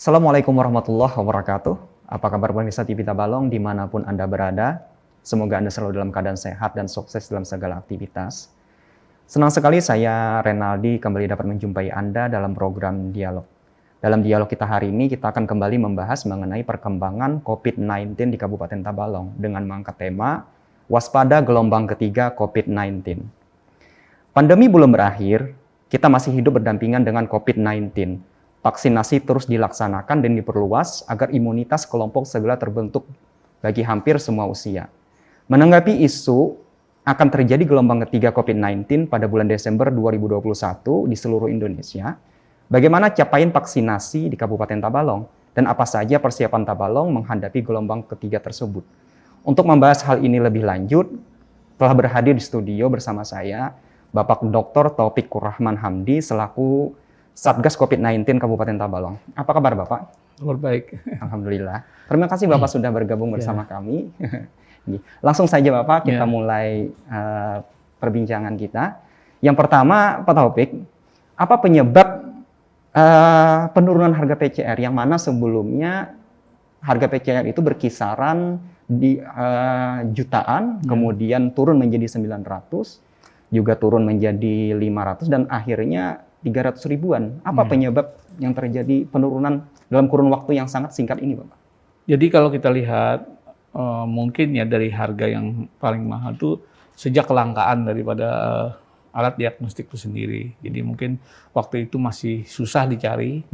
Assalamualaikum warahmatullahi wabarakatuh. Apa kabar pemirsa TV Tabalong dimanapun Anda berada? Semoga Anda selalu dalam keadaan sehat dan sukses dalam segala aktivitas. Senang sekali saya, Renaldi, kembali dapat menjumpai Anda dalam program Dialog. Dalam dialog kita hari ini, kita akan kembali membahas mengenai perkembangan COVID-19 di Kabupaten Tabalong dengan mengangkat tema Waspada Gelombang Ketiga COVID-19. Pandemi belum berakhir, kita masih hidup berdampingan dengan COVID-19. Vaksinasi terus dilaksanakan dan diperluas agar imunitas kelompok segera terbentuk bagi hampir semua usia. Menanggapi isu akan terjadi gelombang ketiga COVID-19 pada bulan Desember 2021 di seluruh Indonesia, bagaimana capaian vaksinasi di Kabupaten Tabalong dan apa saja persiapan Tabalong menghadapi gelombang ketiga tersebut. Untuk membahas hal ini lebih lanjut, telah berhadir di studio bersama saya Bapak Dr. Taufikur Rahman Hamdi selaku Satgas COVID-19 Kabupaten Tabalong. Apa kabar Bapak? Kabar baik. Alhamdulillah. Terima kasih Bapak sudah bergabung bersama kami. Langsung saja Bapak, kita mulai perbincangan kita. Yang pertama, Pak Taufik, apa penyebab penurunan harga PCR yang mana sebelumnya harga PCR itu berkisaran di jutaan, kemudian turun menjadi 900, juga turun menjadi 500, dan akhirnya 300 ribuan. Apa penyebab yang terjadi penurunan dalam kurun waktu yang sangat singkat ini, Bapak? Jadi kalau kita lihat mungkin ya dari harga yang paling mahal itu sejak kelangkaan daripada alat diagnostik itu sendiri. Jadi mungkin waktu itu masih susah dicari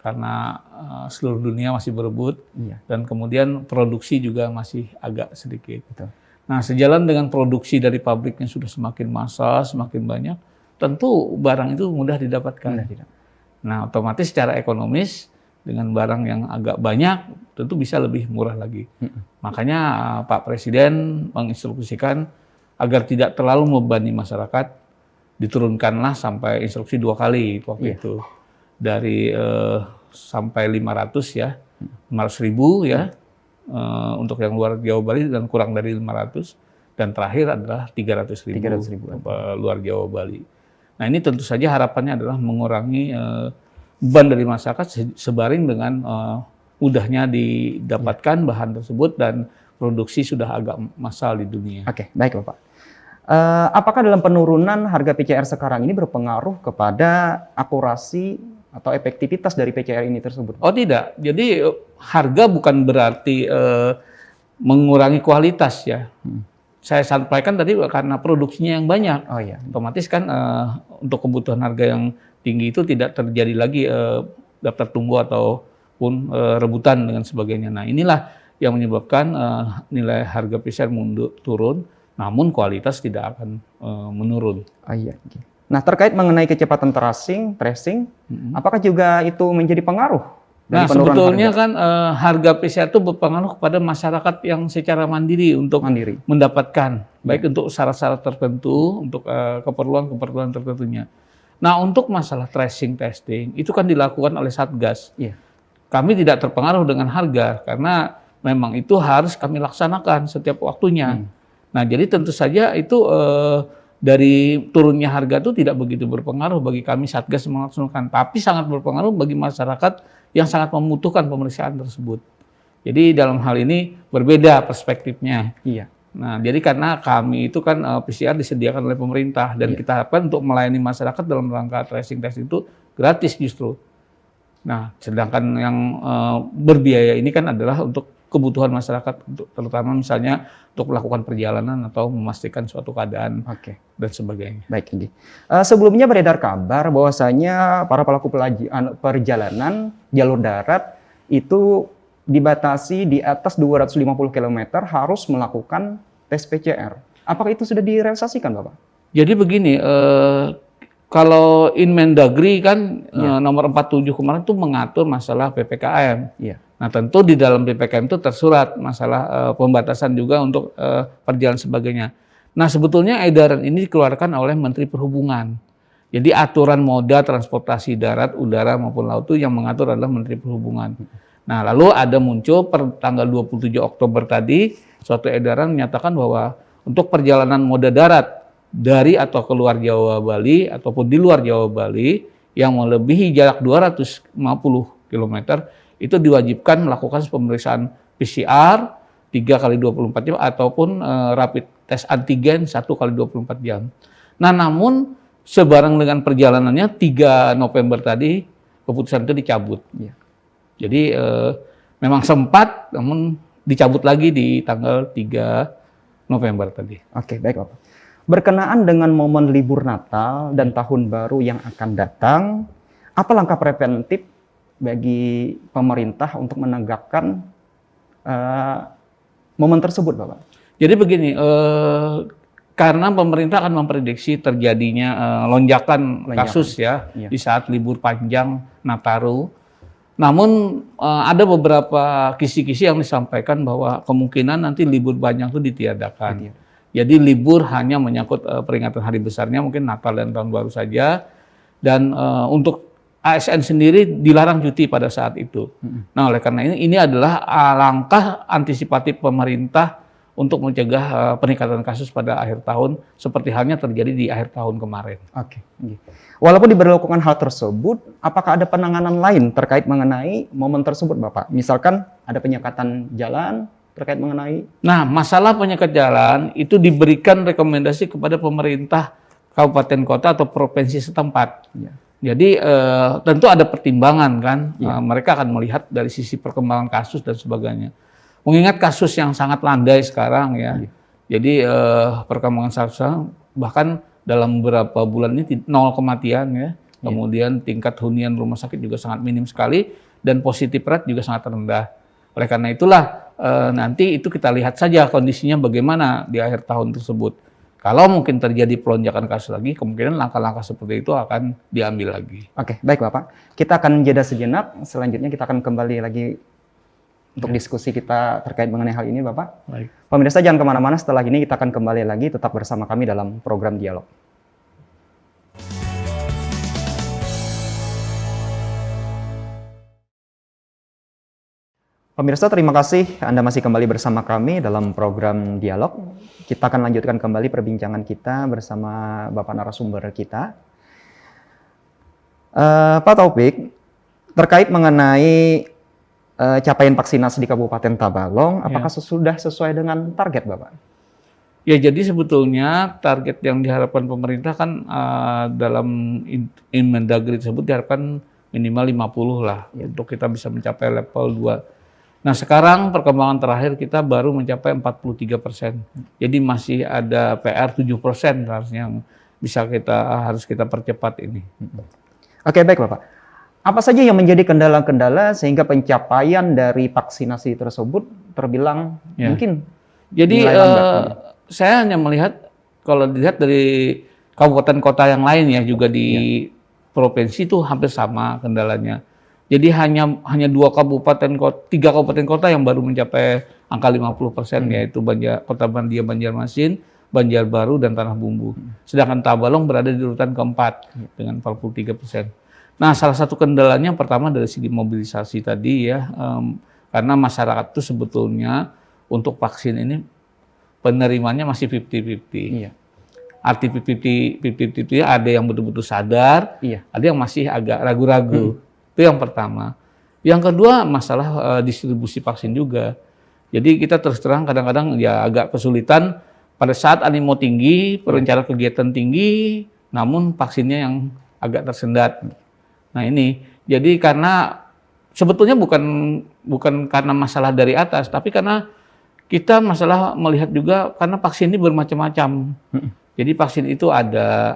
karena seluruh dunia masih berebut dan kemudian produksi juga masih agak sedikit. Betul. Nah, sejalan dengan produksi dari pabrik yang sudah semakin massal, semakin banyak, tentu barang itu mudah didapatkan. Nah, otomatis secara ekonomis dengan barang yang agak banyak tentu bisa lebih murah lagi. Makanya Pak Presiden menginstruksikan agar tidak terlalu membebani masyarakat, diturunkanlah sampai instruksi 2 kali waktu itu. Dari sampai 500 ya, 500 ribu ya, untuk yang luar Jawa Bali dan kurang dari 500, dan terakhir adalah 300 ribu luar Jawa Bali. Nah, ini tentu saja harapannya adalah mengurangi beban dari masyarakat sebaring dengan mudahnya didapatkan bahan tersebut dan produksi sudah agak massal di dunia. Oke, baik Bapak. Apakah dalam penurunan harga PCR sekarang ini berpengaruh kepada akurasi atau efektivitas dari PCR ini tersebut? Oh tidak, jadi harga bukan berarti mengurangi kualitas ya. Saya sampaikan tadi karena produksinya yang banyak, otomatis kan untuk kebutuhan harga yang tinggi itu tidak terjadi lagi daftar tunggu ataupun rebutan dengan sebagainya. Nah, inilah yang menyebabkan nilai harga PCR turun, namun kualitas tidak akan menurun. Nah, terkait mengenai kecepatan tracing, apakah juga itu menjadi pengaruh? Nah, sebetulnya harga? Kan harga PCR itu berpengaruh kepada masyarakat yang secara mandiri untuk mendapatkan, baik untuk syarat-syarat tertentu, untuk keperluan tertentunya. Nah, untuk masalah tracing testing, itu kan dilakukan oleh Satgas. Kami tidak terpengaruh dengan harga, karena memang itu harus kami laksanakan setiap waktunya. Nah, jadi tentu saja itu dari turunnya harga itu tidak begitu berpengaruh bagi kami Satgas melaksanakan, tapi sangat berpengaruh bagi masyarakat yang sangat membutuhkan pemeriksaan tersebut. Jadi dalam hal ini berbeda perspektifnya. Nah, jadi karena kami itu kan PCR disediakan oleh pemerintah dan kita harapkan untuk melayani masyarakat dalam rangka tracing testing itu gratis justru. Nah, sedangkan yang berbiaya ini kan adalah untuk kebutuhan masyarakat, terutama misalnya untuk melakukan perjalanan atau memastikan suatu keadaan dan sebagainya. Baik, ini. Sebelumnya beredar kabar bahwasanya para pelaku perjalanan jalur darat itu dibatasi di atas 250 km harus melakukan tes PCR. Apakah itu sudah direalisasikan, Bapak? Jadi begini, kalau Inmendagri kan nomor 47 kemarin itu mengatur masalah PPKM. Nah, tentu di dalam PPKM itu tersurat masalah pembatasan juga untuk perjalanan sebagainya. Nah, sebetulnya edaran ini dikeluarkan oleh Menteri Perhubungan. Jadi aturan moda transportasi darat, udara maupun laut itu yang mengatur adalah Menteri Perhubungan. Nah, lalu ada muncul per tanggal 27 Oktober tadi suatu edaran menyatakan bahwa untuk perjalanan moda darat dari atau keluar Jawa Bali ataupun di luar Jawa Bali yang melebihi jarak 250 km itu diwajibkan melakukan pemeriksaan PCR 3 kali 24 jam ataupun rapid test antigen 1 kali 24 jam. Nah, namun sebarang dengan perjalanannya 3 November tadi keputusan itu dicabut. Ya. Jadi memang sempat, namun dicabut lagi di tanggal 3 November tadi. Oke, baik Bapak. Berkenaan dengan momen libur Natal dan Tahun Baru yang akan datang, apa langkah preventif bagi pemerintah untuk menegakkan momen tersebut, Bapak? Jadi begini, karena pemerintah akan memprediksi terjadinya lonjakan kasus ya di saat libur panjang Nataru. Namun ada beberapa kisi-kisi yang disampaikan bahwa kemungkinan nanti libur panjang itu ditiadakan. Jadi libur hanya menyangkut peringatan hari besarnya, mungkin Natal dan Tahun Baru saja. Dan untuk ASN sendiri dilarang cuti pada saat itu. Nah, oleh karena ini adalah langkah antisipatif pemerintah untuk mencegah peningkatan kasus pada akhir tahun, seperti halnya terjadi di akhir tahun kemarin. Oke. Walaupun diberlakukan hal tersebut, apakah ada penanganan lain terkait mengenai momen tersebut, Bapak? Misalkan ada penyekatan jalan terkait mengenai... Nah, masalah penyekat jalan itu diberikan rekomendasi kepada pemerintah kabupaten kota atau provinsi setempat. Ya. Jadi tentu ada pertimbangan kan, mereka akan melihat dari sisi perkembangan kasus dan sebagainya. Mengingat kasus yang sangat landai sekarang ya, jadi perkembangan kasus bahkan dalam beberapa bulan ini 0 kematian ya, kemudian tingkat hunian rumah sakit juga sangat minim sekali dan positif rate juga sangat rendah. Oleh karena itulah nanti itu kita lihat saja kondisinya bagaimana di akhir tahun tersebut. Kalau mungkin terjadi pelonjakan kasus lagi, kemungkinan langkah-langkah seperti itu akan diambil lagi. Oke, baik Bapak. Kita akan jeda sejenak, selanjutnya kita akan kembali lagi untuk diskusi kita terkait mengenai hal ini Bapak. Baik. Pemirsa jangan kemana-mana, setelah ini kita akan kembali lagi, tetap bersama kami dalam program Dialog. Pemirsa, terima kasih Anda masih kembali bersama kami dalam program Dialog. Kita akan lanjutkan kembali perbincangan kita bersama Bapak narasumber kita. Pak Taufik, terkait mengenai capaian vaksinasi di Kabupaten Tabalong, apakah sudah sesuai dengan target, Bapak? Ya, jadi sebetulnya target yang diharapkan pemerintah kan dalam Inmendagri tersebut diharapkan minimal 50 lah untuk kita bisa mencapai level 2. Nah, sekarang perkembangan terakhir kita baru mencapai 43%. Jadi masih ada PR 7% harusnya yang harus kita percepat ini. Oke, baik Bapak. Apa saja yang menjadi kendala-kendala sehingga pencapaian dari vaksinasi tersebut terbilang mungkin? Jadi saya hanya melihat, kalau dilihat dari kabupaten kota yang lain ya juga di provinsi itu hampir sama kendalanya. Jadi hanya 3 kabupaten kota yang baru mencapai angka 50%, yaitu Kota Bandia, Banjarmasin, Banjarbaru, dan Tanah Bumbu. Sedangkan Tabalong berada di urutan keempat dengan 43%. Nah, salah satu kendalanya yang pertama dari segi mobilisasi tadi ya, karena masyarakat itu sebetulnya untuk vaksin ini penerimanya masih 50-50. Arti 50-50 ada yang betul-betul sadar, ada yang masih agak ragu-ragu. Itu yang pertama. Yang kedua, masalah distribusi vaksin juga. Jadi kita terus terang kadang-kadang ya agak kesulitan pada saat animo tinggi, perencanaan kegiatan tinggi, namun vaksinnya yang agak tersendat. Nah ini, jadi karena sebetulnya bukan karena masalah dari atas, tapi karena kita masalah melihat juga karena vaksin ini bermacam-macam. Jadi vaksin itu ada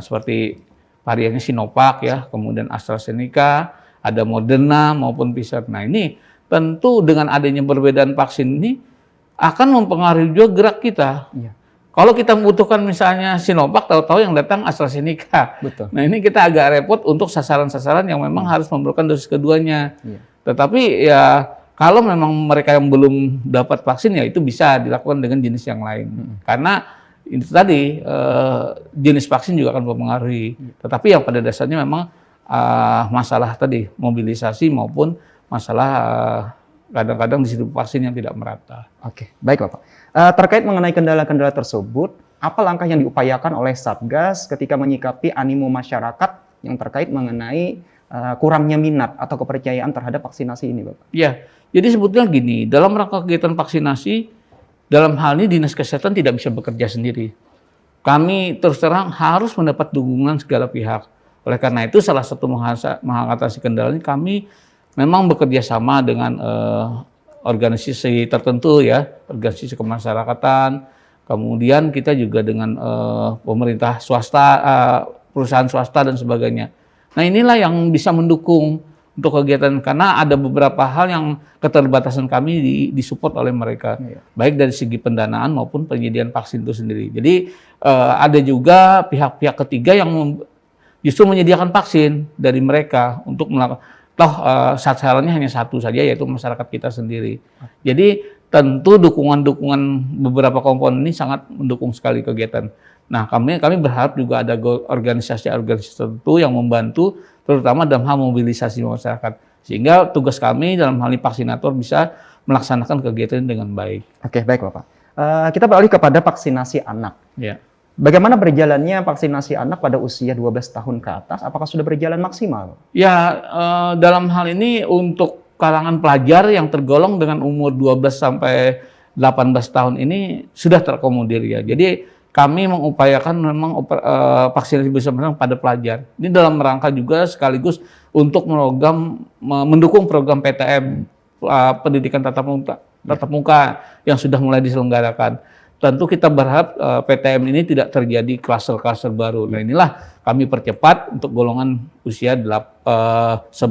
seperti variannya Sinovac ya, kemudian AstraZeneca, ada Moderna maupun Pfizer. Nah ini tentu dengan adanya perbedaan vaksin ini akan mempengaruhi juga gerak kita. Kalau kita membutuhkan misalnya Sinovac, tahu-tahu yang datang AstraZeneca. Betul. Nah ini kita agak repot untuk sasaran-sasaran yang memang harus memerlukan dosis keduanya. Tetapi ya kalau memang mereka yang belum dapat vaksin ya itu bisa dilakukan dengan jenis yang lain. Karena itu tadi jenis vaksin juga akan mempengaruhi. Tetapi yang pada dasarnya memang masalah tadi mobilisasi maupun masalah kadang-kadang distribusi vaksin yang tidak merata. Oke, baik Bapak. Terkait mengenai kendala-kendala tersebut, apa langkah yang diupayakan oleh Satgas ketika menyikapi animo masyarakat yang terkait mengenai kurangnya minat atau kepercayaan terhadap vaksinasi ini, Bapak? Ya, jadi sebetulnya gini, dalam rangka kegiatan vaksinasi, dalam hal ini Dinas Kesehatan tidak bisa bekerja sendiri. Kami terus terang harus mendapat dukungan segala pihak. Oleh karena itu, salah satu mengatasi kendala ini, kami memang bekerja sama dengan organisasi tertentu ya, organisasi kemasyarakatan, kemudian kita juga dengan pemerintah swasta, perusahaan swasta dan sebagainya. Nah inilah yang bisa mendukung untuk kegiatan, karena ada beberapa hal yang keterbatasan kami disupport oleh mereka, baik dari segi pendanaan maupun penyediaan vaksin itu sendiri. Jadi ada juga pihak-pihak ketiga yang justru menyediakan vaksin dari mereka untuk melakukan, sasarannya hanya satu saja, yaitu masyarakat kita sendiri. Jadi tentu dukungan-dukungan beberapa komponen ini sangat mendukung sekali kegiatan. Nah, kami berharap juga ada organisasi-organisasi tertentu yang membantu, terutama dalam hal mobilisasi masyarakat. Sehingga tugas kami dalam hal ini vaksinator bisa melaksanakan kegiatan dengan baik. Oke, baik Bapak. Kita beralih kepada vaksinasi anak. Ya. Bagaimana berjalannya vaksinasi anak pada usia 12 tahun ke atas? Apakah sudah berjalan maksimal? Ya, dalam hal ini untuk kalangan pelajar yang tergolong dengan umur 12 sampai 18 tahun ini sudah terakomodir ya. Jadi kami mengupayakan memang vaksinasi bersama pada pelajar. Ini dalam rangka juga sekaligus untuk mendukung program PTM, pendidikan tatap muka yang sudah mulai diselenggarakan. Tentu kita berharap PTM ini tidak terjadi klaster-klaster baru. Nah inilah kami percepat untuk golongan usia 11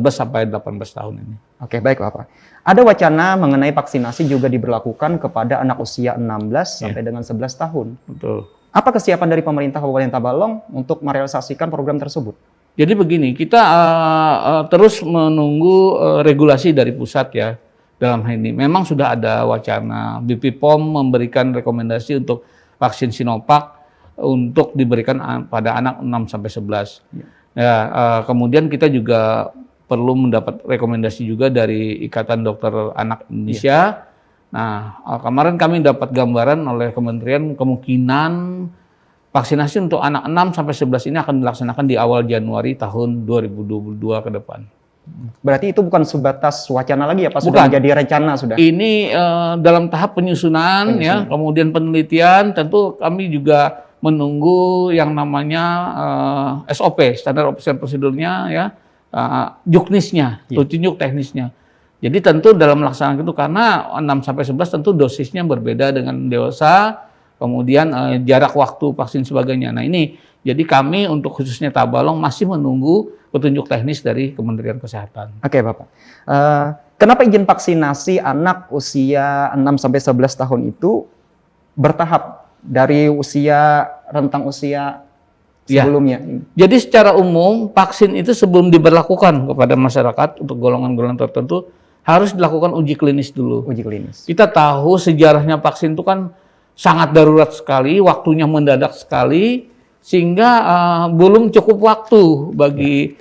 sampai 18 tahun ini. Oke, baik Bapak. Ada wacana mengenai vaksinasi juga diberlakukan kepada anak usia 16 sampai dengan 11 tahun. Betul. Apa kesiapan dari pemerintah Kabupaten Tabalong untuk merealisasikan program tersebut? Jadi begini, kita terus menunggu regulasi dari pusat ya. Dalam hal ini memang sudah ada wacana BP POM memberikan rekomendasi untuk vaksin Sinovac untuk diberikan pada anak 6 sampai 11. Ya, kemudian kita juga perlu mendapat rekomendasi juga dari Ikatan Dokter Anak Indonesia. Nah, kemarin kami dapat gambaran oleh kementerian kemungkinan vaksinasi untuk anak 6 sampai 11 ini akan dilaksanakan di awal Januari tahun 2022 ke depan. Berarti itu bukan sebatas wacana lagi ya Pak, sudah menjadi rencana sudah? Ini dalam tahap penyusunan ya, kemudian penelitian, tentu kami juga menunggu yang namanya SOP, standar operasional prosedurnya ya, juknisnya, tunjuk teknisnya. Jadi tentu dalam melaksanakan itu, karena 6 sampai 11 tentu dosisnya berbeda dengan dewasa, kemudian jarak waktu vaksin sebagainya. Nah ini, jadi kami untuk khususnya Tabalong masih menunggu petunjuk teknis dari Kementerian Kesehatan. Oke Bapak. Kenapa izin vaksinasi anak usia 6 sampai 11 tahun itu bertahap dari rentang usia sebelumnya? Ya. Jadi secara umum vaksin itu sebelum diberlakukan kepada masyarakat untuk golongan-golongan tertentu harus dilakukan uji klinis dulu. Uji klinis. Kita tahu sejarahnya vaksin itu kan sangat darurat sekali, waktunya mendadak sekali, sehingga belum cukup waktu bagi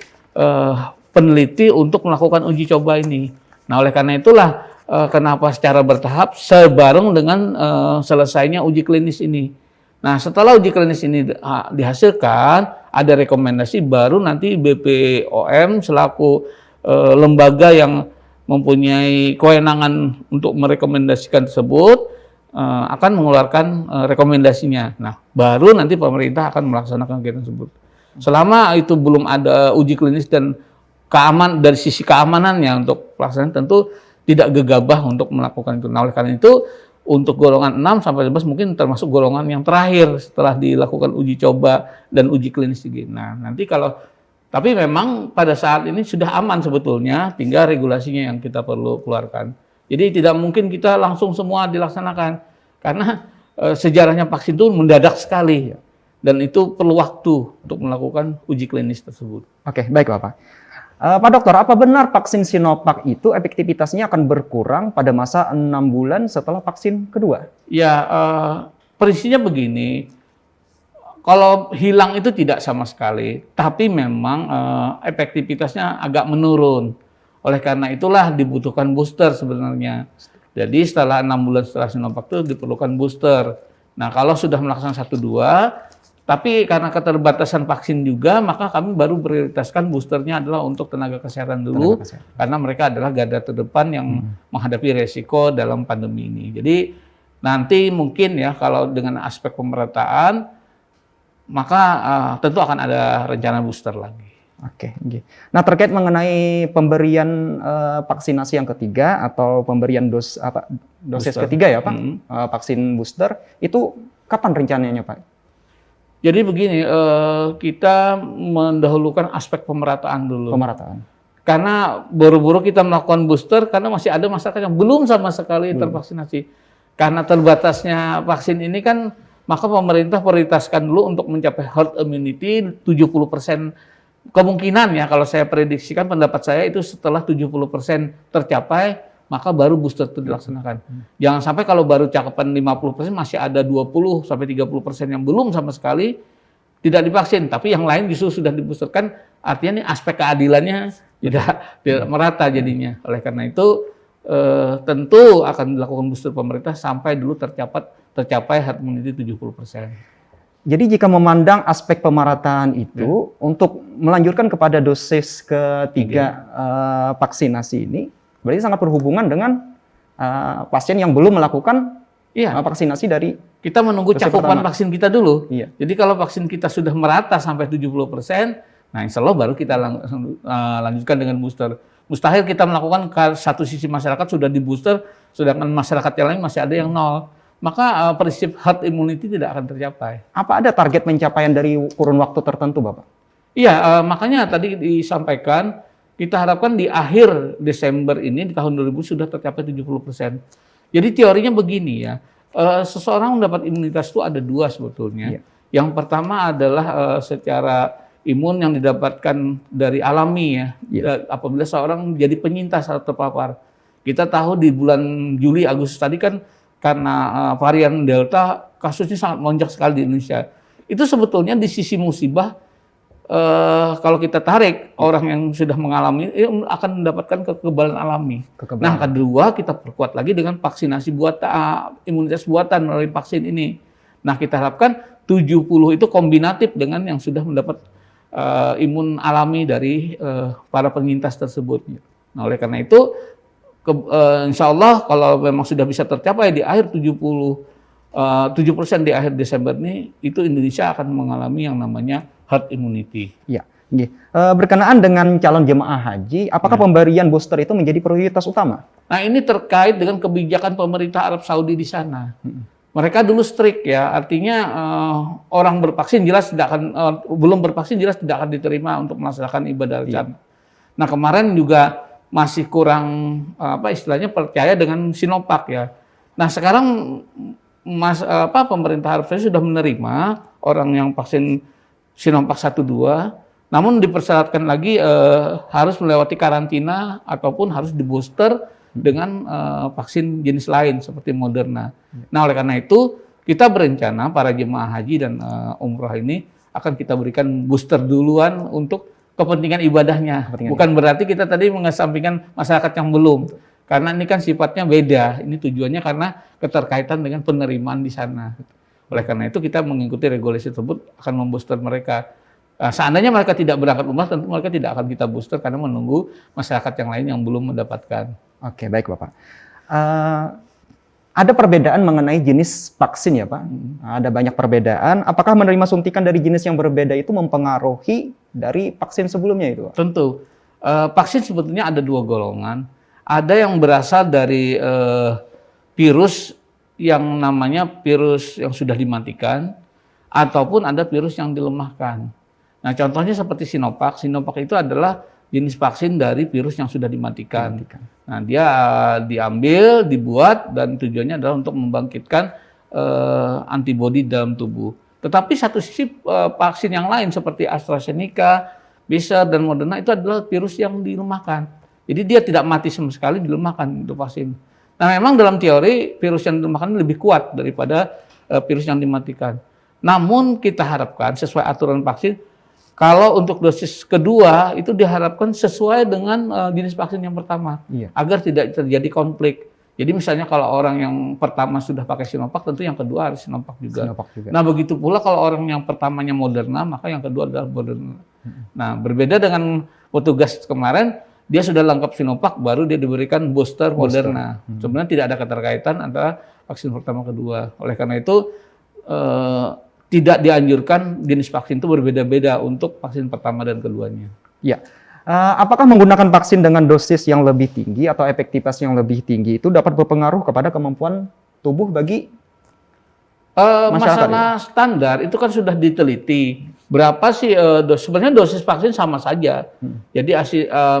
peneliti untuk melakukan uji coba ini. Nah, oleh karena itulah kenapa secara bertahap sebareng dengan selesainya uji klinis ini. Nah, setelah uji klinis ini dihasilkan, ada rekomendasi baru nanti BPOM selaku lembaga yang mempunyai kewenangan untuk merekomendasikan tersebut akan mengeluarkan rekomendasinya. Nah, baru nanti pemerintah akan melaksanakan kegiatan tersebut. Selama itu belum ada uji klinis dan dari sisi keamanannya untuk pelaksanaan, tentu tidak gegabah untuk melakukan itu. Nah, oleh karena itu untuk golongan 6 sampai 11 mungkin termasuk golongan yang terakhir setelah dilakukan uji coba dan uji klinis ini. Nah, nanti tapi memang pada saat ini sudah aman sebetulnya, tinggal regulasinya yang kita perlu keluarkan. Jadi tidak mungkin kita langsung semua dilaksanakan, karena sejarahnya vaksin itu mendadak sekali, dan itu perlu waktu untuk melakukan uji klinis tersebut. Oke, baik Bapak. Pak Dokter, apa benar vaksin Sinovac itu efektivitasnya akan berkurang pada masa 6 bulan setelah vaksin kedua? Ya, prinsipnya begini, kalau hilang itu tidak sama sekali, tapi memang efektivitasnya agak menurun. Oleh karena itulah dibutuhkan booster sebenarnya. Jadi setelah 6 bulan setelah Sinovac itu diperlukan booster. Nah, kalau sudah melaksanakan 1-2, Tapi karena keterbatasan vaksin juga, maka kami baru prioritaskan boosternya adalah untuk tenaga kesehatan dulu, karena mereka adalah garda terdepan yang menghadapi resiko dalam pandemi ini. Jadi nanti mungkin ya kalau dengan aspek pemerataan, maka tentu akan ada rencana booster lagi. Oke. Nah, terkait mengenai pemberian vaksinasi yang ketiga atau pemberian dosis Booster. ketiga ya Pak, vaksin booster, itu kapan rencananya Pak? Jadi begini, kita mendahulukan aspek pemerataan dulu. Pemerataan. Karena buru-buru kita melakukan booster, karena masih ada masyarakat yang belum sama sekali tervaksinasi. Karena terbatasnya vaksin ini kan, maka pemerintah prioritaskan dulu untuk mencapai herd immunity 70%. Kemungkinan ya, kalau saya prediksikan pendapat saya itu setelah 70% tercapai, maka baru booster itu dilaksanakan. Jangan sampai kalau baru cakupan 50% masih ada 20-30% yang belum sama sekali tidak divaksin, tapi yang lain justru sudah diboosterkan, artinya nih aspek keadilannya tidak merata jadinya. Oleh karena itu tentu akan dilakukan booster pemerintah sampai dulu tercapai herd immunity 70%. Jadi jika memandang aspek pemerataan itu untuk melanjutkan kepada dosis ketiga vaksinasi ini, berarti sangat berhubungan dengan pasien yang belum melakukan vaksinasi dari kita menunggu cakupan vaksin kita dulu. Iya. Jadi kalau vaksin kita sudah merata sampai 70%, nah insya Allah baru kita lanjutkan dengan booster. Mustahil kita melakukan satu sisi masyarakat sudah di booster, sedangkan masyarakat yang lain masih ada yang nol. Maka prinsip herd immunity tidak akan tercapai. Apa ada target pencapaian dari kurun waktu tertentu, Bapak? Iya, makanya tadi disampaikan, kita harapkan di akhir Desember ini, di tahun 2000 sudah tercapai 70%. Jadi teorinya begini ya, seseorang mendapat imunitas itu ada dua sebetulnya. Yang pertama adalah secara imun yang didapatkan dari alami ya, apabila seorang jadi penyintas atau terpapar. Kita tahu di bulan Juli, Agustus tadi kan, karena varian Delta, kasusnya sangat melonjak sekali di Indonesia. Itu sebetulnya di sisi musibah, kalau kita tarik orang yang sudah mengalami akan mendapatkan kekebalan alami. Nah, kedua kita perkuat lagi dengan vaksinasi imunitas buatan melalui vaksin ini. Nah, kita harapkan 70 itu kombinatif dengan yang sudah mendapat imun alami dari para penyintas tersebut. Nah, oleh karena itu insya Allah kalau memang sudah bisa tercapai di akhir 7% di akhir Desember ini, itu Indonesia akan mengalami yang namanya herd immunity. Ya, berkenaan dengan calon jemaah haji, apakah pemberian booster itu menjadi prioritas utama? Nah, ini terkait dengan kebijakan pemerintah Arab Saudi di sana. Mereka dulu strict ya, artinya orang bervaksin jelas tidak akan, belum bervaksin jelas tidak akan diterima untuk melaksanakan ibadah di sana. Nah, kemarin juga masih kurang istilahnya percaya dengan Sinovac ya. Nah, sekarang pemerintah Arab Saudi sudah menerima orang yang vaksin Sinovac 1-2, namun dipersyaratkan lagi harus melewati karantina ataupun harus di-booster dengan vaksin jenis lain seperti Moderna. Nah, oleh karena itu kita berencana para jemaah haji dan umroh ini akan kita berikan booster duluan untuk kepentingan ibadahnya. Bukan berarti kita tadi mengesampingkan masyarakat yang belum. Karena ini kan sifatnya beda. Ini tujuannya karena keterkaitan dengan penerimaan di sana. Oleh karena itu kita mengikuti regulasi tersebut akan membooster mereka. Seandainya mereka tidak berangkat umrah, tentu mereka tidak akan kita booster karena menunggu masyarakat yang lain yang belum mendapatkan. Oke, baik Bapak. Ada perbedaan mengenai jenis vaksin ya Pak? Ada banyak perbedaan. Apakah menerima suntikan dari jenis yang berbeda itu mempengaruhi dari vaksin sebelumnya itu Pak? Tentu. Vaksin sebetulnya ada dua golongan. Ada yang berasal dari virus yang namanya virus yang sudah dimatikan, ataupun ada virus yang dilemahkan. Nah, contohnya seperti Sinovac. Sinovac itu adalah jenis vaksin dari virus yang sudah dimatikan. Nah, dia diambil, dibuat, dan tujuannya adalah untuk membangkitkan antibodi dalam tubuh. Tetapi satu sisi vaksin yang lain seperti AstraZeneca, Pfizer, dan Moderna itu adalah virus yang dilemahkan. Jadi dia tidak mati sama sekali, dilemahkan untuk vaksin. Nah, memang dalam teori virus yang dilemahkan lebih kuat daripada virus yang dimatikan. Namun kita harapkan sesuai aturan vaksin, kalau untuk dosis kedua itu diharapkan sesuai dengan jenis vaksin yang pertama, agar tidak terjadi konflik. Jadi misalnya kalau orang yang pertama sudah pakai Sinovac, tentu yang kedua harus Sinovac juga. Sinovac juga. Nah begitu pula kalau orang yang pertamanya Moderna, maka yang kedua adalah Moderna. Nah berbeda dengan petugas kemarin, dia sudah lengkap Sinovac, baru dia diberikan booster Moderna. Sebenarnya tidak ada keterkaitan antara vaksin pertama kedua. Oleh karena itu tidak dianjurkan jenis vaksin itu berbeda-beda untuk vaksin pertama dan keduanya. Ya. Apakah menggunakan vaksin dengan dosis yang lebih tinggi atau efektivitas yang lebih tinggi itu dapat berpengaruh kepada kemampuan tubuh bagi masyarakat? Masalah standar itu kan sudah diteliti. Berapa sih sebenarnya dosis vaksin sama saja. Jadi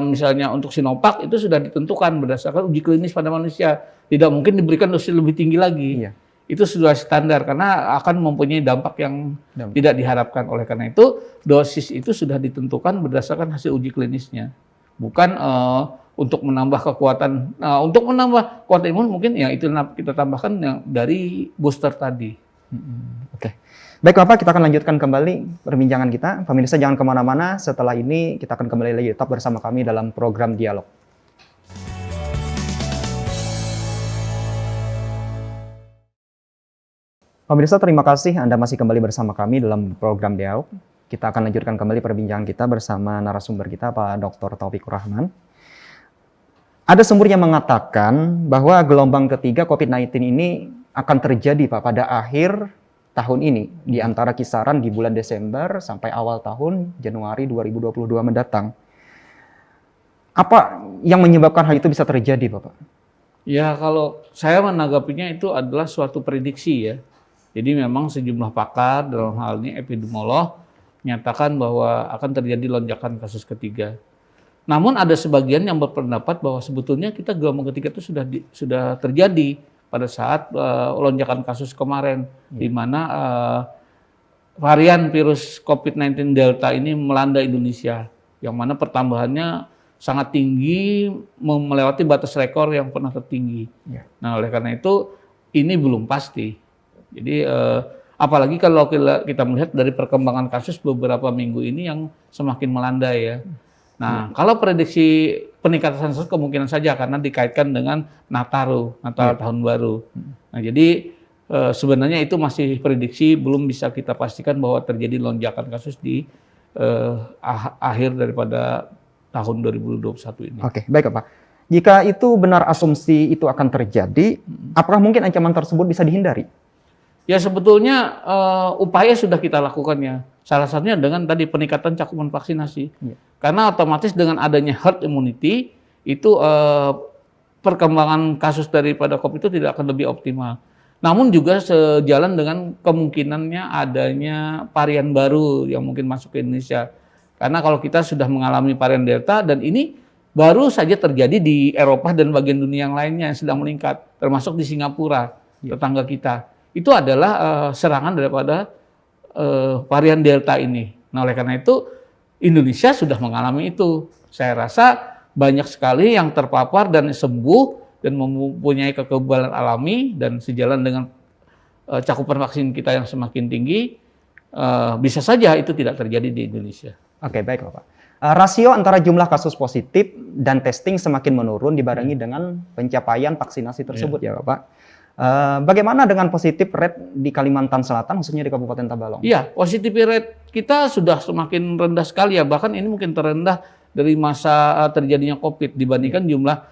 misalnya untuk Sinovac itu sudah ditentukan berdasarkan uji klinis pada manusia. Tidak mungkin diberikan dosis lebih tinggi lagi. Iya. Itu sudah standar karena akan mempunyai dampak yang tidak diharapkan. Oleh karena itu, dosis itu sudah ditentukan berdasarkan hasil uji klinisnya. Bukan untuk menambah kekuatan, untuk menambah kekuatan imun mungkin ya itu kita tambahkan yang dari booster tadi. Oke. Baik Bapak, kita akan lanjutkan kembali perbincangan kita. Pemirsa jangan kemana-mana, setelah ini kita akan kembali lagi tetap bersama kami dalam program Dialog. Pemirsa, terima kasih Anda masih kembali bersama kami dalam program Dialog. Kita akan lanjutkan kembali perbincangan kita bersama narasumber kita, Pak Dr. Taufikur Rahman. Ada sumber yang mengatakan bahwa gelombang ketiga COVID-19 ini akan terjadi Pak pada akhir tahun ini, di antara kisaran di bulan Desember sampai awal tahun Januari 2022 mendatang. Apa yang menyebabkan hal itu bisa terjadi, Bapak? Ya, kalau saya menanggapinya itu adalah suatu prediksi ya. Jadi memang sejumlah pakar dalam hal ini epidemiolog menyatakan bahwa akan terjadi lonjakan kasus ketiga. Namun ada sebagian yang berpendapat bahwa sebetulnya kita gelombang ketiga itu sudah terjadi pada saat lonjakan kasus kemarin, di mana varian virus COVID-19 Delta ini melanda Indonesia, yang mana pertambahannya sangat tinggi, melewati batas rekor yang pernah tertinggi. Nah, oleh karena itu ini belum pasti. Jadi apalagi kalau kita melihat dari perkembangan kasus beberapa minggu ini yang semakin melandai ya. Nah, kalau prediksi peningkatan kasus kemungkinan saja karena dikaitkan dengan Natal tahun baru. Nah, jadi sebenarnya itu masih prediksi, belum bisa kita pastikan bahwa terjadi lonjakan kasus di akhir daripada tahun 2021 ini. Oke, baik Pak. Jika itu benar asumsi itu akan terjadi, apakah mungkin ancaman tersebut bisa dihindari? Ya sebetulnya upaya sudah kita lakukan ya. Salah satunya dengan tadi peningkatan cakupan vaksinasi. Karena otomatis dengan adanya herd immunity itu perkembangan kasus daripada COVID itu tidak akan lebih optimal. Namun juga sejalan dengan kemungkinannya adanya varian baru yang mungkin masuk ke Indonesia. Karena kalau kita sudah mengalami varian Delta dan ini baru saja terjadi di Eropa dan bagian dunia yang lainnya yang sedang meningkat, termasuk di Singapura, tetangga kita. Itu adalah serangan daripada varian Delta ini. Nah, oleh karena itu Indonesia sudah mengalami itu. Saya rasa banyak sekali yang terpapar dan sembuh dan mempunyai kekebalan alami dan sejalan dengan cakupan vaksin kita yang semakin tinggi, bisa saja itu tidak terjadi di Indonesia. Oke, baik Bapak. Rasio antara jumlah kasus positif dan testing semakin menurun dibarengi dengan pencapaian vaksinasi tersebut ya Bapak. Bagaimana dengan positif rate di Kalimantan Selatan, khususnya di Kabupaten Tabalong? Iya, positif rate kita sudah semakin rendah sekali ya, bahkan ini mungkin terendah dari masa terjadinya COVID dibandingkan jumlah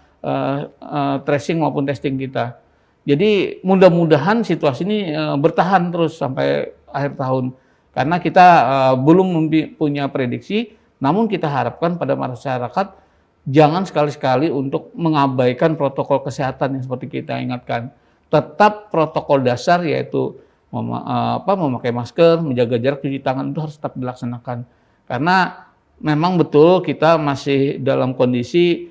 tracing maupun testing kita. Jadi mudah-mudahan situasi ini bertahan terus sampai akhir tahun, karena kita belum punya prediksi, namun kita harapkan pada masyarakat jangan sekali-sekali untuk mengabaikan protokol kesehatan yang seperti kita ingatkan. Tetap protokol dasar yaitu memakai masker, menjaga jarak, cuci tangan itu harus tetap dilaksanakan. Karena memang betul kita masih dalam kondisi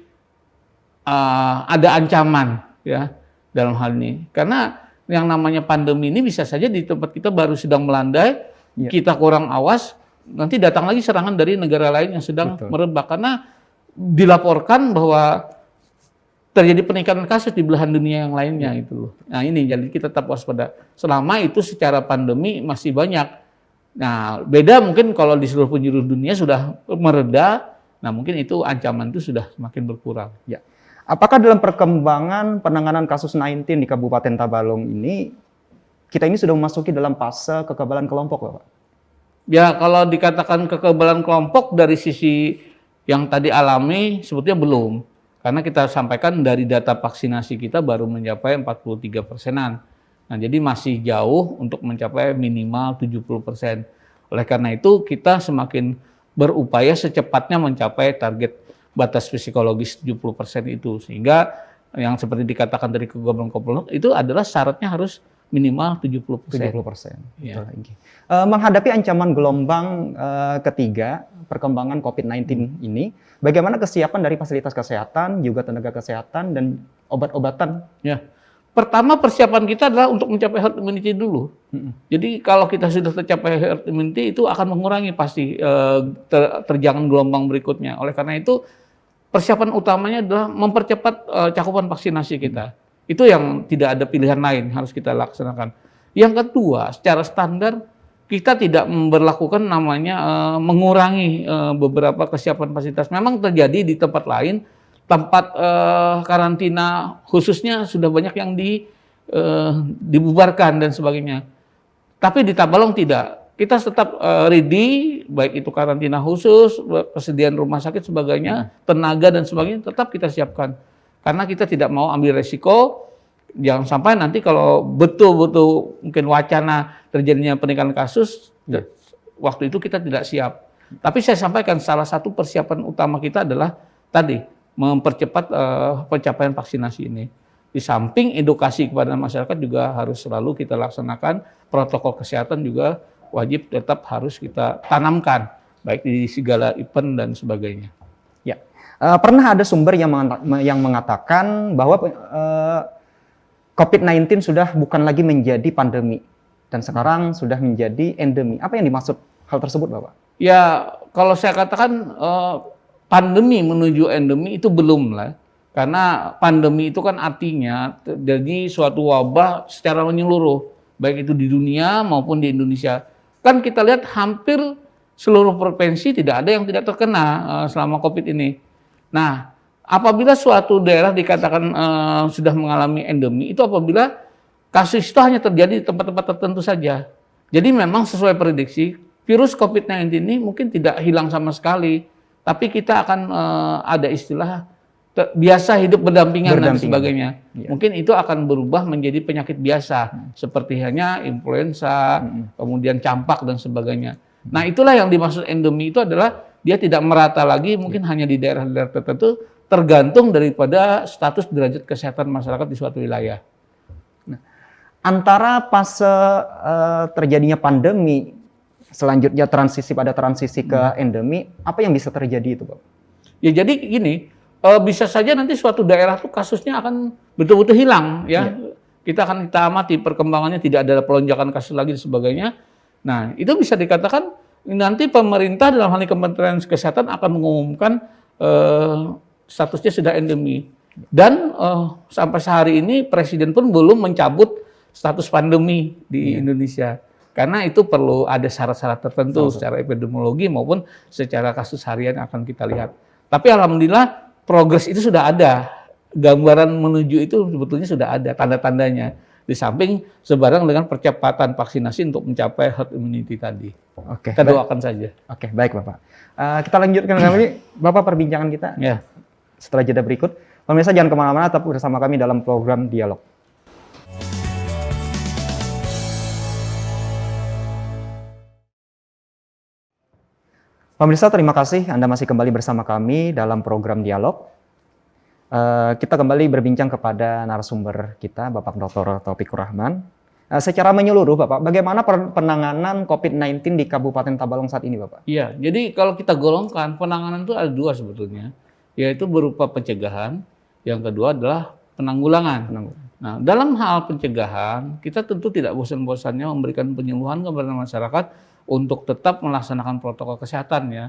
ada ancaman ya dalam hal ini. Karena yang namanya pandemi ini bisa saja di tempat kita baru sedang melandai, kita kurang awas, nanti datang lagi serangan dari negara lain yang sedang merebak. Karena dilaporkan bahwa terjadi peningkatan kasus di belahan dunia yang lainnya itu loh. Nah ini jadi kita tetap waspada. Selama itu secara pandemi masih banyak. Nah beda mungkin kalau di seluruh penjuru dunia sudah mereda. Nah mungkin itu ancaman itu sudah semakin berkurang. Ya. Apakah dalam perkembangan penanganan kasus 19 di Kabupaten Tabalong ini, kita ini sudah memasuki dalam fase kekebalan kelompok, Bapak? Ya, kalau dikatakan kekebalan kelompok dari sisi yang tadi alami, sebetulnya belum. Karena kita sampaikan dari data vaksinasi kita baru mencapai 43%-an. Nah, jadi masih jauh untuk mencapai minimal 70%. Oleh karena itu, kita semakin berupaya secepatnya mencapai target batas psikologis 70% itu. Sehingga yang seperti dikatakan dari kekebalan kelompok itu adalah syaratnya harus minimal 70%. 70%. Ya. Menghadapi ancaman gelombang ketiga perkembangan COVID-19 ini, bagaimana kesiapan dari fasilitas kesehatan, juga tenaga kesehatan, dan obat-obatan? Ya. Pertama, persiapan kita adalah untuk mencapai herd immunity dulu. Jadi kalau kita sudah tercapai herd immunity, itu akan mengurangi pasti terjangan gelombang berikutnya. Oleh karena itu, persiapan utamanya adalah mempercepat cakupan vaksinasi kita. Itu yang tidak ada pilihan lain, harus kita laksanakan. Yang kedua, secara standar, kita tidak memberlakukan namanya mengurangi beberapa kesiapan fasilitas. Memang terjadi di tempat lain, tempat karantina khususnya sudah banyak yang dibubarkan dan sebagainya. Tapi di Tabalong tidak. Kita tetap ready, baik itu karantina khusus, persediaan rumah sakit sebagainya, tenaga dan sebagainya, tetap kita siapkan. Karena kita tidak mau ambil resiko, jangan sampai nanti kalau betul-betul mungkin wacana terjadinya peningkatan kasus, waktu itu kita tidak siap. Tapi saya sampaikan salah satu persiapan utama kita adalah tadi, mempercepat pencapaian vaksinasi ini. Di samping edukasi kepada masyarakat juga harus selalu kita laksanakan, protokol kesehatan juga wajib tetap harus kita tanamkan, baik di segala event dan sebagainya. Ya, pernah ada sumber yang mengatakan bahwa COVID-19 sudah bukan lagi menjadi pandemi, dan sekarang sudah menjadi endemi. Apa yang dimaksud hal tersebut, Bapak? Ya, kalau saya katakan pandemi menuju endemi itu belum lah. Karena pandemi itu kan artinya terjadi suatu wabah secara menyeluruh, baik itu di dunia maupun di Indonesia. Kan kita lihat hampir seluruh provinsi tidak ada yang tidak terkena selama COVID ini. Nah, apabila suatu daerah dikatakan sudah mengalami endemi, itu apabila kasus itu hanya terjadi di tempat-tempat tertentu saja. Jadi memang sesuai prediksi, virus COVID-19 ini mungkin tidak hilang sama sekali, tapi kita akan ada istilah biasa hidup berdampingan dan sebagainya. Ya. Mungkin itu akan berubah menjadi penyakit biasa, seperti hanya influenza, kemudian campak dan sebagainya. Nah, itulah yang dimaksud endemi itu adalah dia tidak merata lagi, mungkin hanya di daerah-daerah tertentu, tergantung daripada status derajat kesehatan masyarakat di suatu wilayah. Nah, antara fase terjadinya pandemi, selanjutnya transisi ke endemi, apa yang bisa terjadi itu, Pak? Ya, jadi gini, bisa saja nanti suatu daerah tuh kasusnya akan betul-betul hilang, ya. Kita akan kita amati perkembangannya, tidak ada pelonjakan kasus lagi dan sebagainya. Nah, itu bisa dikatakan nanti pemerintah dalam hal ini Kementerian Kesehatan akan mengumumkan statusnya sudah endemi. Dan sampai sehari ini Presiden pun belum mencabut status pandemi di Indonesia. Karena itu perlu ada syarat-syarat tertentu secara epidemiologi maupun secara kasus harian akan kita lihat. Tapi alhamdulillah progres itu sudah ada. Gambaran menuju itu sebetulnya sudah ada tanda-tandanya. Di samping sebarang dengan percepatan vaksinasi untuk mencapai herd immunity tadi. Oke, kita doakan saja. Oke, baik Bapak. Kita lanjutkan kembali Bapak perbincangan kita. Ya. Setelah jeda berikut, pemirsa jangan kemana-mana, tetap bersama kami dalam program Dialog. Pemirsa, terima kasih Anda masih kembali bersama kami dalam program Dialog. Kita kembali berbincang kepada narasumber kita, Bapak Dr. Taufikur Rahman. Secara menyeluruh, Bapak, bagaimana penanganan COVID-19 di Kabupaten Tabalong saat ini, Bapak? Iya, jadi kalau kita golongkan, penanganan itu ada dua sebetulnya, yaitu berupa pencegahan, yang kedua adalah penanggulangan. Nah, dalam hal pencegahan, kita tentu tidak bosan-bosannya memberikan penyuluhan kepada masyarakat untuk tetap melaksanakan protokol kesehatan, ya.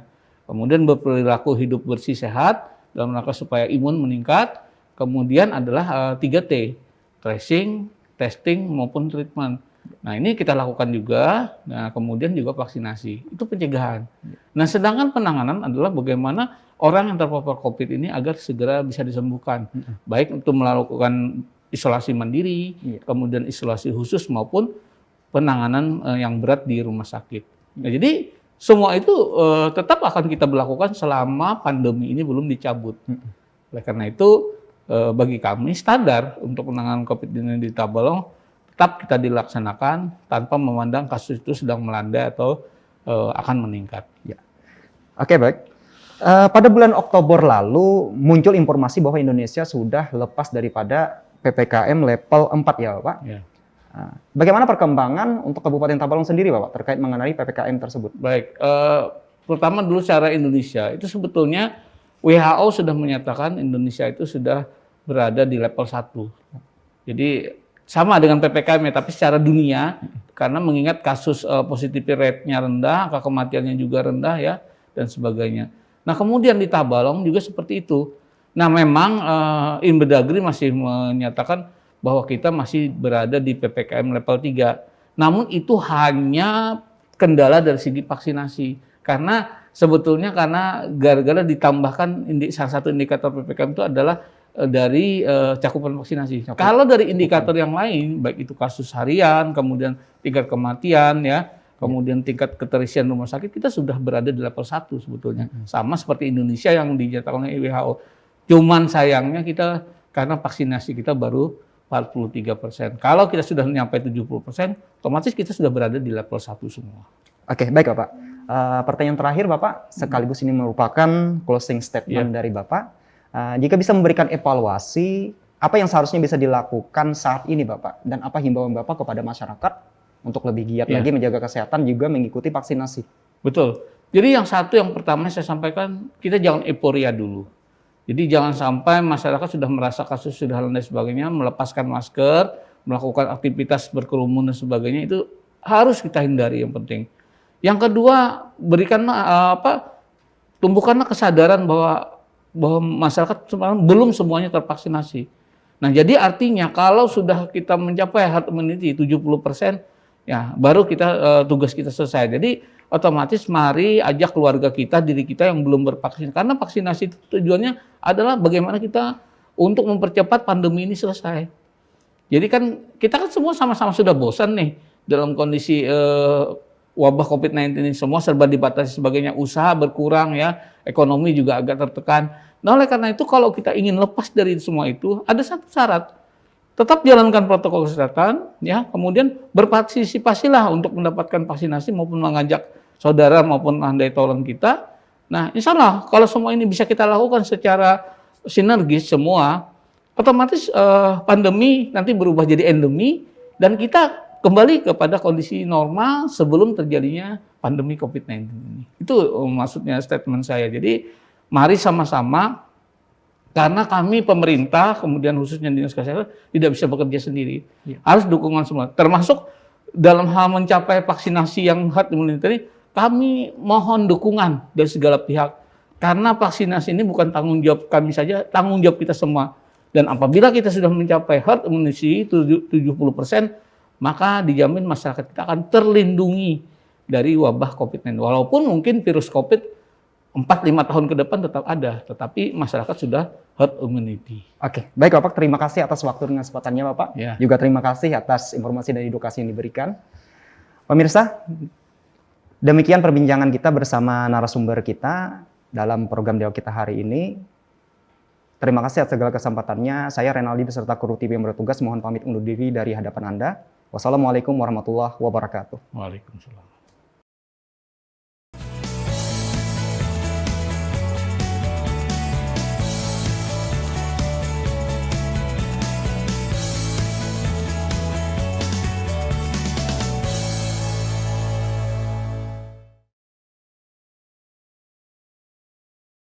Kemudian berperilaku hidup bersih sehat, dalam rangka supaya imun meningkat. Kemudian adalah 3T, tracing, testing maupun treatment. Nah, ini kita lakukan juga. Nah, kemudian juga vaksinasi. Itu pencegahan. Nah, sedangkan penanganan adalah bagaimana orang yang terpapar COVID ini agar segera bisa disembuhkan. Baik untuk melakukan isolasi mandiri, kemudian isolasi khusus maupun penanganan yang berat di rumah sakit. Nah, jadi semua itu tetap akan kita berlakukan selama pandemi ini belum dicabut. Oleh karena itu, bagi kami standar untuk penanganan COVID-19 di Tabalong tetap kita dilaksanakan tanpa memandang kasus itu sedang melandai atau akan meningkat. Ya. Oke, baik. Pada bulan Oktober lalu muncul informasi bahwa Indonesia sudah lepas daripada PPKM level 4 ya, Pak? Ya. Bagaimana perkembangan untuk Kabupaten Tabalong sendiri, Bapak, terkait mengenai PPKM tersebut? Baik, pertama dulu secara Indonesia, itu sebetulnya WHO sudah menyatakan Indonesia itu sudah berada di level 1. Jadi sama dengan PPKM ya, tapi secara dunia, karena mengingat kasus positivity rate-nya rendah, angka kematiannya juga rendah ya, dan sebagainya. Nah, kemudian di Tabalong juga seperti itu. Nah, memang Inbedagri masih menyatakan bahwa kita masih berada di PPKM level 3. Namun itu hanya kendala dari segi vaksinasi. Karena sebetulnya gara-gara ditambahkan salah satu indikator PPKM itu adalah dari cakupan vaksinasi. Kalau dari indikator yang lain, baik itu kasus harian, kemudian tingkat kematian, ya, kemudian tingkat keterisian rumah sakit, kita sudah berada di level 1 sebetulnya. Sama seperti Indonesia yang dinyatakan oleh WHO. Cuman sayangnya kita, karena vaksinasi kita baru 43%. Kalau kita sudah mencapai 70%, otomatis kita sudah berada di level 1 semua. Oke, baik Bapak. Pertanyaan terakhir Bapak, sekaligus ini merupakan closing statement dari Bapak. Jika bisa memberikan evaluasi, apa yang seharusnya bisa dilakukan saat ini Bapak? Dan apa himbauan Bapak kepada masyarakat untuk lebih giat lagi menjaga kesehatan juga mengikuti vaksinasi? Betul. Jadi yang pertama saya sampaikan, kita jangan euforia dulu. Jadi jangan sampai masyarakat sudah merasa kasus sudah landai sebagainya, melepaskan masker, melakukan aktivitas berkerumun dan sebagainya, itu harus kita hindari yang penting. Yang kedua, tumbuhkanlah kesadaran bahwa masyarakat belum semuanya tervaksinasi. Nah, jadi artinya kalau sudah kita mencapai herd immunity 70%, ya baru tugas kita selesai. Jadi otomatis mari ajak keluarga kita, diri kita yang belum bervaksin. Karena vaksinasi itu tujuannya adalah bagaimana kita untuk mempercepat pandemi ini selesai. Jadi kan kita semua sama-sama sudah bosan nih dalam kondisi wabah COVID-19 ini, semua serba dibatasi sebagainya, usaha berkurang ya, ekonomi juga agak tertekan. Nah, oleh karena itu kalau kita ingin lepas dari semua itu, ada satu syarat. Tetap jalankan protokol kesehatan, ya. Kemudian berpartisipasilah untuk mendapatkan vaksinasi maupun mengajak saudara maupun handai tolong kita. Nah, insya Allah kalau semua ini bisa kita lakukan secara sinergis semua, otomatis pandemi nanti berubah jadi endemi dan kita kembali kepada kondisi normal sebelum terjadinya pandemi COVID-19 ini. Itu maksudnya statement saya. Jadi mari sama-sama. Karena kami pemerintah, kemudian khususnya Dinas Kesehatan, tidak bisa bekerja sendiri. Harus dukungan semua. Termasuk dalam hal mencapai vaksinasi yang herd immunity, kami mohon dukungan dari segala pihak. Karena vaksinasi ini bukan tanggung jawab kami saja, tanggung jawab kita semua. Dan apabila kita sudah mencapai herd immunity 70%, maka dijamin masyarakat kita akan terlindungi dari wabah COVID-19. Walaupun mungkin virus COVID 4-5 tahun ke depan tetap ada, tetapi masyarakat sudah herd immunity. Oke, baik Bapak, terima kasih atas waktu dan kesempatannya Bapak. Ya. Juga terima kasih atas informasi dan edukasi yang diberikan. Pemirsa, demikian perbincangan kita bersama narasumber kita dalam program Dialog Kita hari ini. Terima kasih atas segala kesempatannya. Saya Renaldi beserta kru tim yang bertugas mohon pamit undur diri dari hadapan Anda. Wassalamualaikum warahmatullahi wabarakatuh. Waalaikumsalam.